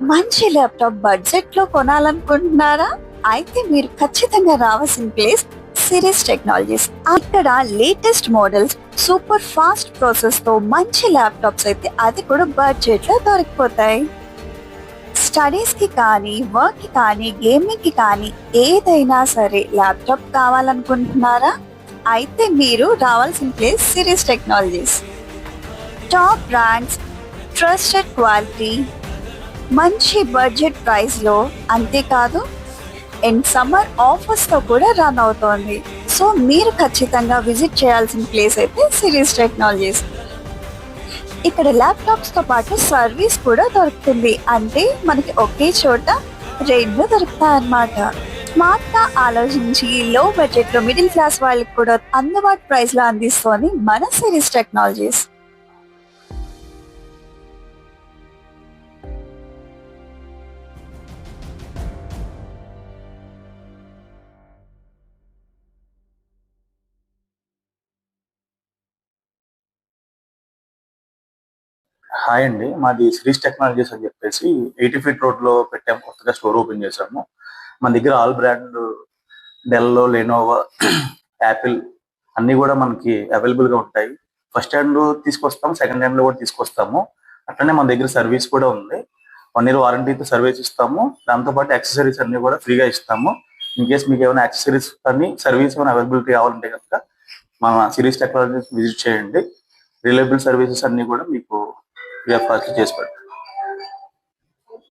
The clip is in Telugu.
మంచి ల్యాప్టాప్ బడ్జెట్ లో కొనాలనుకుంటున్నారా? అయితే మీరు ఖచ్చితంగా రావాల్సిన ప్లేస్ సిరీస్ టెక్నాలజీస్. ఇక్కడ latest models, super fast process తో మంచి ల్యాప్టాప్స్ అయితే అది కూడా బడ్జెట్ లో దొరికిపోతాయి. స్టడీస్ కి కానీ, వర్క్ కి కానీ, గేమింగ్ కి కానీ ఏదైనా సరే ల్యాప్టాప్ కావాలనుకుంటున్నారా? అయితే మీరు రావాల్సిన place series technologies. Top brands, trusted quality, మంచి బడ్జెట్ ప్రైస్ లో, అంతేకాదు అండ్ సమ్మర్ ఆఫర్స్ తో కూడా రన్ అవుతోంది. సో మీరు ఖచ్చితంగా విజిట్ చేయాల్సిన ప్లేస్ అయితే సిరీస్ టెక్నాలజీస్. ఇక్కడ ల్యాప్టాప్స్ తో పాటు సర్వీస్ కూడా దొరుకుతుంది. అంటే మనకి ఒకే చోట రెండు దొరుకుతాయి అన్నమాట. స్మార్ట్ గా ఆలోచించి లో బడ్జెట్ లో మిడిల్ క్లాస్ వాళ్ళకి కూడా అందుబాటు ప్రైస్ లో అందిస్తోంది మన సిరీస్ టెక్నాలజీస్. హాయ్ అండి. మాది శ్రీష్ టెక్నాలజీస్ అని చెప్పేసి 80 ఫీట్ రోడ్‌లో పెట్టాము. కొత్తగా స్టోర్ ఓపెన్ చేశాము. మన దగ్గర all brand Dell, Lenovo, Apple అన్నీ కూడా మనకి అవైలబుల్‌గా ఉంటాయి. ఫస్ట్ హ్యాండ్ తీసుకొస్తాం, సెకండ్ హ్యాండ్‌లో కూడా తీసుకొస్తాము. అట్లనే మన దగ్గర సర్వీస్ కూడా ఉంది. 1 ఇయర్ వారంటీతో సర్వీస్ ఇస్తాము. దాంతో పాటు యాక్సెసరీస్ అన్నీ కూడా ఫ్రీగా ఇస్తాము. ఇన్ కేస్ మీకు ఏమైనా యాక్సెసరీస్ కానీ సర్వీస్ ఏమైనా అవైలబిలిటీ కావాలంటే కనుక మన సిరీస్ టెక్నాలజీస్ విజిట్ చేయండి. రిలయబుల్ సర్వీసెస్ అన్నీ కూడా మీకు ఫాస్ట్ చేసి పెడతాం.